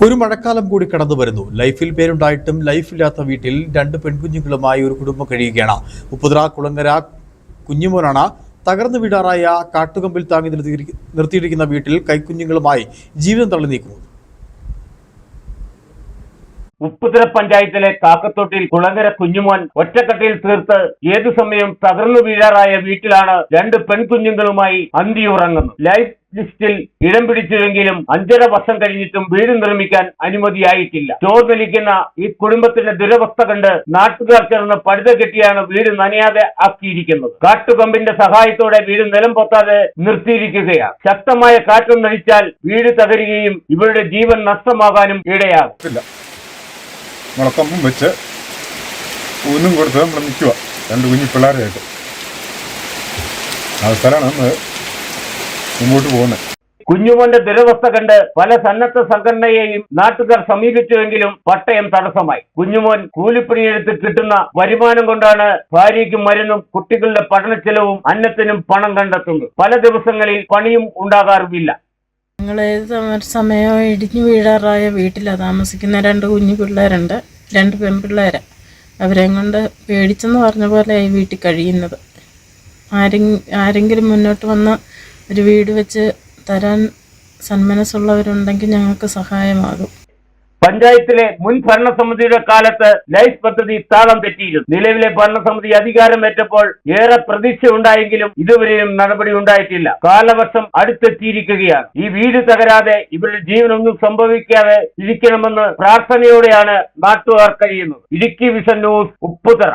ഒരു മഴക്കാലം കൂടി കടന്നു വരുന്നു. ലൈഫിൽ പേരുണ്ടായിട്ടും ലൈഫില്ലാത്ത വീട്ടിൽ രണ്ട് പെൺകുഞ്ഞുങ്ങളുമായി ഒരു കുടുംബം കഴിയുകയാണ്. ഉപ്പുതറ കുളങ്ങര കുഞ്ഞുമോനാണ് തകർന്നു വീടാറായ കാട്ടുകമ്പിൽ താങ്ങി നിർത്തിയിരിക്കുന്ന വീട്ടിൽ കൈക്കുഞ്ഞുങ്ങളുമായി ജീവിതം തള്ളി നീക്കുന്നത്. ഉപ്പുതറ പഞ്ചായത്തിലെ കാക്കത്തോട്ടിൽ കുളങ്ങര കുഞ്ഞുമോൻ ഒറ്റക്കെട്ടിൽ തീർത്ത് ഏതു സമയം തകർന്നു വീഴാറായ വീട്ടിലാണ് രണ്ട് പെൺകുഞ്ഞുങ്ങളുമായി അന്തിയുറങ്ങുന്നത്. ലൈഫ് ലിസ്റ്റിൽ ഇടം പിടിച്ചുവെങ്കിലും 5.5 വർഷം കഴിഞ്ഞിട്ടും വീട് നിർമ്മിക്കാൻ അനുമതിയായിട്ടില്ല. ചോർന്നൊലിക്കുന്ന ഈ കുടുംബത്തിന്റെ ദുരവസ്ഥ കണ്ട് നാട്ടുകാർ ചേർന്ന് പഴുത കെട്ടിയാണ് വീട് നനയാതെ ആക്കിയിരിക്കുന്നത്. കാട്ടുകമ്പിന്റെ സഹായത്തോടെ വീട് നിലം പൊത്താതെ നിർത്തിയിരിക്കുകയാണ്. ശക്തമായ കാറ്റൊന്നടിച്ചാൽ വീട് തകരുകയും ഇവരുടെ ജീവൻ നഷ്ടമാകാനും ഇടയാകും. മുളക്കമ്പും വെച്ച് ഊന്നും കൊടുത്ത് നമ്മൾ നിൽക്കുക രണ്ട് കുഞ്ഞു പിള്ളേരായിട്ട്. അവസരമാണ് നമ്മൾ മുമ്പോട്ട് പോകുന്നത്. കുഞ്ഞുമോന്റെ ദുരവസ്ഥ കണ്ട് പല സന്നദ്ധ സംഘടനയെയും നാട്ടുകാർ സമീപിച്ചുവെങ്കിലും പട്ടയം തടസ്സമായി. കുഞ്ഞുമോൻ കൂലിപ്പണിയെടുത്ത് കിട്ടുന്ന വരുമാനം കൊണ്ടാണ് ഭാര്യയ്ക്കും മരുന്നും കുട്ടികളുടെ പഠനച്ചെലവും അന്നത്തിനും പണം കണ്ടെത്തുന്നത്. പല ദിവസങ്ങളിൽ പണിയും ഉണ്ടാകാറുമില്ല. ഞങ്ങൾ ഏത് സമയവും ഇടിഞ്ഞു വീഴാറായ വീട്ടിലാണ് താമസിക്കുന്ന. 2 കുഞ്ഞു പിള്ളേരുണ്ട്, 2 പെൺപിള്ളേര്. അവരെ കൊണ്ട് പേടിച്ചെന്ന് പറഞ്ഞ പോലെ ഈ വീട്ടിൽ കഴിയുന്നത്. ആരെങ്കിലും മുന്നോട്ട് വന്ന് ഒരു വീട് വെച്ച് തരാൻ സന്മനസ്സുള്ളവരുണ്ടെങ്കിൽ ഞങ്ങൾക്ക് സഹായമാകും. പഞ്ചായത്തിലെ മുൻ ഭരണസമിതിയുടെ കാലത്ത് ലൈഫ് പദ്ധതി താളം തെറ്റിയിരുന്നു. നിലവിലെ ഭരണസമിതി അധികാരമേറ്റപ്പോൾ ഏറെ പ്രതീക്ഷ ഉണ്ടായെങ്കിലും ഇതുവരെയും നടപടി ഉണ്ടായിട്ടില്ല. കാലവർഷം അടുത്തെത്തിയിരിക്കുകയാണ്. ഈ വീട് തകരാതെ ഇവരുടെ ജീവനൊന്നും സംഭവിക്കാതെ ഇരിക്കണമെന്ന് പ്രാർത്ഥനയോടെയാണ് നാട്ടുകാർ കഴിയുന്നത്. Idukki vision news, Upputhara.